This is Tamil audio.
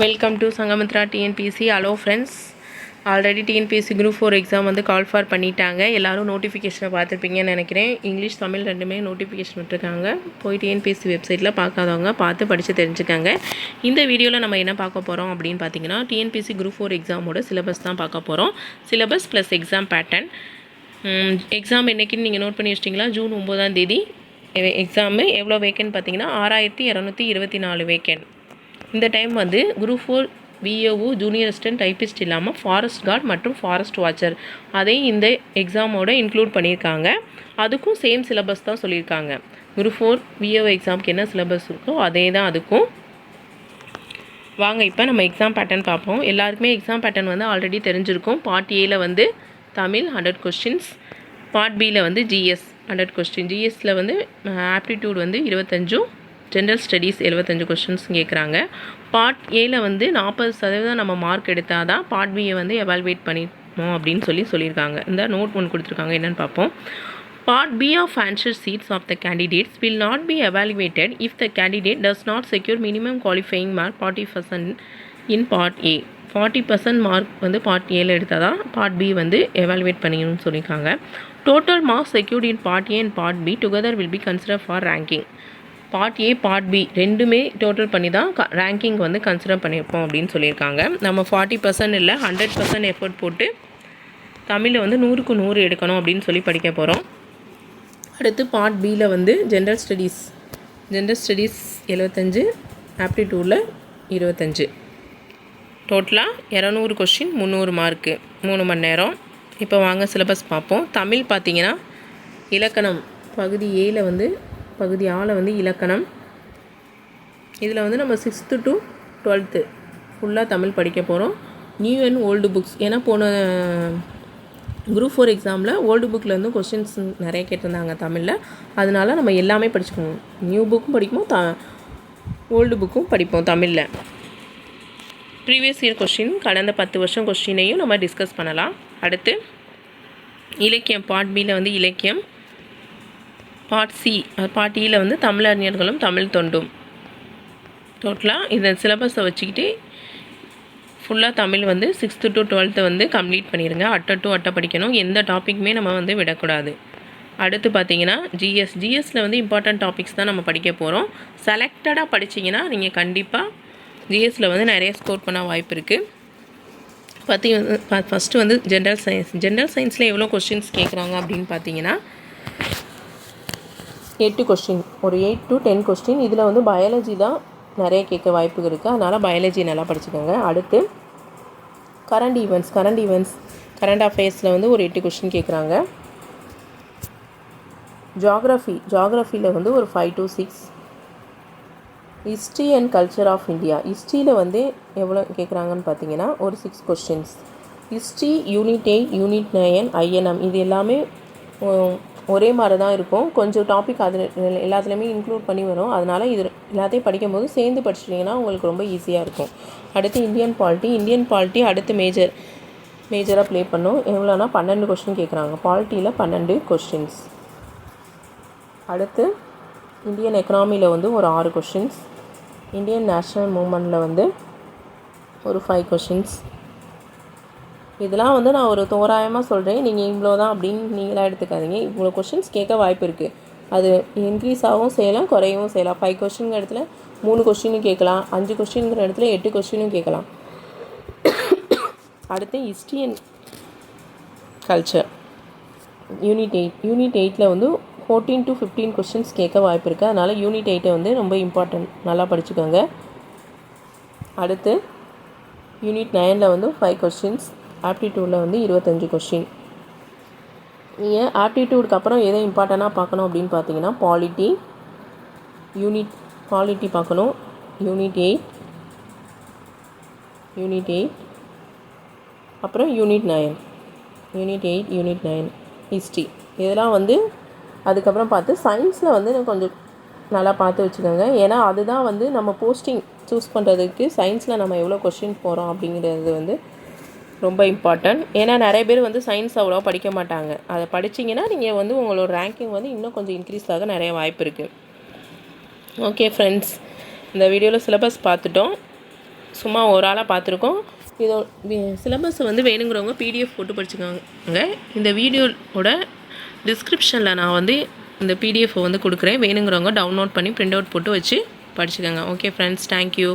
Welcome to Sanghamitra TNPSC. Hello friends, already TNPSC group 4 exam வந்து கால் ஃபார் பண்ணிட்டாங்க. எல்லோரும் நோட்டிஃபிகேஷனை பார்த்துருப்பீங்கன்னு நினைக்கிறேன். இங்கிலீஷ் தமிழ் ரெண்டுமே நோட்டிஃபிகேஷன் விட்டுருக்காங்க. போய் டிஎன்பிஎஸ்சி வெப்சைட்டில் பார்க்காதவங்க பார்த்து படித்து தெரிஞ்சுக்காங்க. இந்த வீடியோவில் நம்ம என்ன பார்க்க போகிறோம் அப்படின்னு பார்த்தீங்கன்னா, டிஎன்பிஎஸ்சி குரூப் 4 எக்ஸாமோட சிலபஸ் தான் பார்க்க போகிறோம். Syllabus plus exam pattern. Exam என்றைக்குன்னு நீங்கள் நோட் பண்ணி வச்சிட்டிங்களா? ஜூன் 9ஆம் தேதி எக்ஸாமு. எவ்வளோ வேக்கன்ட் பார்த்தீங்கன்னா 6224 வேக்கன்ட். இந்த டைம் வந்து group 4 VAO junior assistant typist இல்லாமல் ஃபாரஸ்ட் கார்டு மற்றும் ஃபாரஸ்ட் வாட்சர் அதையும் இந்த எக்ஸாமோட இன்க்ளூட் பண்ணியிருக்காங்க. அதுக்கும் சேம் சிலபஸ் தான் சொல்லியிருக்காங்க. குரூப் 4 விஏஓ எக்ஸாமுக்கு என்ன சிலபஸ் இருக்கோ அதே தான் அதுக்கும். வாங்க இப்போ நம்ம எக்ஸாம் பேட்டர்ன் பார்ப்போம். எல்லாருக்குமே எக்ஸாம் பேட்டர்ன் வந்து ஆல்ரெடி தெரிஞ்சிருக்கும். பார்ட் ஏல வந்து தமிழ் 100 கொஸ்டின்ஸ், பார்ட் பியில் வந்து ஜிஎஸ் 100 கொஸ்டின், ஜிஎஸ்சில் வந்து ஆப்டிடியூட் வந்து 25, ஜென்ரல் ஸ்டடீஸ் 75 கொஸ்டின்ஸ் கேட்குறாங்க. பார்ட் ஏல வந்து 40% நம்ம மார்க் எடுத்தால் தான் பார்ட் பியை வந்து எவால்வேட் பண்ணிப்போம் அப்படின்னு சொல்லியிருக்காங்க. இந்த நோட் ஒன்று கொடுத்துருக்காங்க, என்னென்னு பார்ப்போம். Part B of answer sheets of the candidates will not be evaluated if the candidate does not secure minimum qualifying mark 40% in Part A. 40% mark வந்து பார்ட் ஏல எடுத்தால் தான் பார்ட் பி வந்து எவாலுவேட் பண்ணிக்கணும்னு சொல்லியிருக்காங்க. Total marks secured in part A and part B together will be consider for ranking. Part A part B ரெண்டுமே டோட்டல் பண்ணி தான் ரேங்கிங் வந்து கன்சிடர் பண்ணியிருப்போம் அப்படின்னு சொல்லியிருக்காங்க. நம்ம 40% இல்லை 100% எஃபர்ட் போட்டு தமிழில் வந்து 100க்கு 100 எடுக்கணும் அப்படின்னு சொல்லி படிக்க போகிறோம். அடுத்து பார்ட் பியில் வந்து ஜென்ரல் ஸ்டடீஸ் 75, ஆப்டிடியூடில் 25, டோட்டலாக 200 கொஸ்டின் 300 மார்க்கு, 3 மணி நேரம். இப்போ வாங்க சிலபஸ் பார்ப்போம். தமிழ் பார்த்திங்கன்னா இலக்கணம் பகுதி ஏல வந்து பகுதி ஆல வந்து இலக்கணம். இதில் வந்து நம்ம 6th to 12th ஃபுல்லாக தமிழ் படிக்க போகிறோம். நியூ அண்ட் ஓல்டு புக்ஸ், ஏன்னா போன குரூப் 4 எக்ஸாமில் ஓல்டு புக்கில் வந்து கொஸ்டின்ஸ் நிறைய கேட்டிருந்தாங்க தமிழில். அதனால நம்ம எல்லாமே படிச்சுக்கோங்க. நியூ புக்கும் படிப்போம், ஓல்டு புக்கும் படிப்போம் தமிழில். ப்ரீவியஸ் இயர் கொஸ்டின், கடந்த 10 வருஷம் கொஸ்டினையும் நம்ம டிஸ்கஸ் பண்ணலாம். அடுத்து இலக்கியம் பார்ட் பியில் வந்து இலக்கியம். பார்ட் சி பார்ட் ஈயில் வந்து தமிழறிஞர்களும் தமிழ் தொண்டும். டோட்டலாக இந்த சிலபஸை வச்சுக்கிட்டு ஃபுல்லாக தமிழ் வந்து 6th to 12th வந்து கம்ப்ளீட் பண்ணிடுங்க. அட்டை படிக்கணும். எந்த டாப்பிக்குமே நம்ம வந்து விடக்கூடாது. அடுத்து பார்த்திங்கன்னா ஜிஎஸ்சில் வந்து இம்பார்ட்டன்ட் டாபிக்ஸ் தான் நம்ம படிக்க போகிறோம். செலக்டடாக படிச்சிங்கன்னா நீங்கள் கண்டிப்பாக ஜிஎஸ்சில் வந்து நிறைய ஸ்கோர் பண்ண வாய்ப்பு இருக்குது. ஃபஸ்ட்டு வந்து ஜென்ரல் சயின்ஸில் எவ்வளோ கொஸ்டின்ஸ் கேட்குறாங்க அப்படின்னு பார்த்தீங்கன்னா 8 கொஸ்டின், ஒரு 8 to 10 கொஸ்டின். இதில் வந்து பயாலஜி தான் நிறைய கேட்க வாய்ப்பு இருக்குது. அதனால் பயாலஜி நல்லா படிச்சுக்கோங்க. அடுத்து கரண்ட் ஈவெண்ட்ஸ் கரண்ட் அஃபேர்ஸில் வந்து ஒரு 8 கொஸ்டின் கேட்குறாங்க. ஜியாகிரஃபியில் வந்து ஒரு 5 to 6. History and culture of India, ஹிஸ்ட்ரியில் வந்து எவ்வளோ கேட்குறாங்கன்னு பார்த்தீங்கன்னா ஒரு 6 questions. History unit 8, unit 9, INM இது எல்லாமே ஒரே மாதிரி தான் இருக்கும். கொஞ்சம் டாபிக் அது எல்லாத்துலேயுமே இன்க்ளூட் பண்ணி வரும். அதனால் இது எல்லாத்தையும் படிக்கும்போது சேர்ந்து படிச்சிட்டிங்கன்னா உங்களுக்கு ரொம்ப ஈஸியாக இருக்கும். அடுத்து இந்தியன் பாலிட்டி அடுத்து மேஜராக ப்ளே பண்ணோம். எவ்வளோனா 12 கொஸ்டின் கேட்குறாங்க. பாலிட்டியில் 12 கொஸ்டின்ஸ். அடுத்து இந்தியன் எக்கனாமியில் வந்து ஒரு 6 கொஸ்டின்ஸ். இந்தியன் நேஷ்னல் மூமெண்ட்டில் வந்து ஒரு 5 கொஸ்டின்ஸ். இதெல்லாம் வந்து நான் ஒரு தோராயமாக சொல்கிறேன், நீங்கள் இவ்வளோ தான் அப்படின்னு நீங்களாக எடுத்துக்காதீங்க. இவ்வளோ கொஸ்டின்ஸ் கேட்க வாய்ப்பு இருக்குது. அது இன்க்ரீஸ் ஆகவும் செய்யலாம், குறையவும் செய்யலாம். 5 கொஸ்டின்கிற இடத்துல 3 கொஸ்டினும் கேட்கலாம், 5 கொஸ்டின்கிற இடத்துல 8 கொஸ்டினும் கேட்கலாம். அடுத்து ஹிஸ்ட்ரி அண்ட் கல்ச்சர் யூனிட் 8ல் வந்து 14 to 15 கொஸ்டின்ஸ் கேட்க வாய்ப்பு இருக்குது. அதனால் யூனிட் 8 வந்து ரொம்ப இம்பார்ட்டன்ட், நல்லா படிச்சுக்கோங்க. அடுத்து யூனிட் 9ல் வந்து 5 கொஸ்டின்ஸ், ஆப்டிடியூடில் வந்து 25 கொஸ்டின். நீங்கள் ஆப்டிடியூடுக்கு அப்புறம் எதை இம்பார்ட்டண்ட்டாக பார்க்கணும் அப்படின்னு பார்த்தீங்கன்னா பாலிட்டி பார்க்கணும். யூனிட் 8 அப்புறம் யூனிட் 9 ஹிஸ்ட்ரி இதெல்லாம் வந்து அதுக்கப்புறம் பார்த்து சயின்ஸில் வந்து கொஞ்சம் நல்லா பார்த்து வச்சுக்கோங்க. ஏன்னா அதுதான் வந்து நம்ம போஸ்டிங் சூஸ் பண்ணுறதுக்கு சயின்ஸில் நம்ம எவ்வளோ கொஸ்டின் போகிறோம் அப்படிங்கிறது வந்து ரொம்ப இம்பார்ட்டன்ட். ஏன்னா நிறைய பேர் வந்து சயின்ஸ் அவ்வளோ படிக்க மாட்டாங்க. அதை படிச்சிங்கன்னா நீங்கள் வந்து உங்களோட ரேங்கிங் வந்து இன்னும் கொஞ்சம் இன்க்ரீஸ் ஆக நிறைய வாய்ப்பு இருக்குது. ஓகே ஃப்ரெண்ட்ஸ், இந்த வீடியோவில் சிலபஸ் பார்த்துட்டோம். சும்மா ஒரு ஆளாக பார்த்துருக்கோம். இதோ சிலபஸ் வந்து வேணுங்கிறவங்க பிடிஎஃப் போட்டு படிச்சுக்கோங்க. இந்த வீடியோவோட டிஸ்கிரிப்ஷனில் நான் வந்து இந்த பிடிஎஃப் வந்து கொடுக்குறேன். வேணுங்கிறவங்க டவுன்லோட் பண்ணி பிரிண்ட் அவுட் போட்டு வச்சு படிச்சுக்கோங்க. Okay friends, thank you.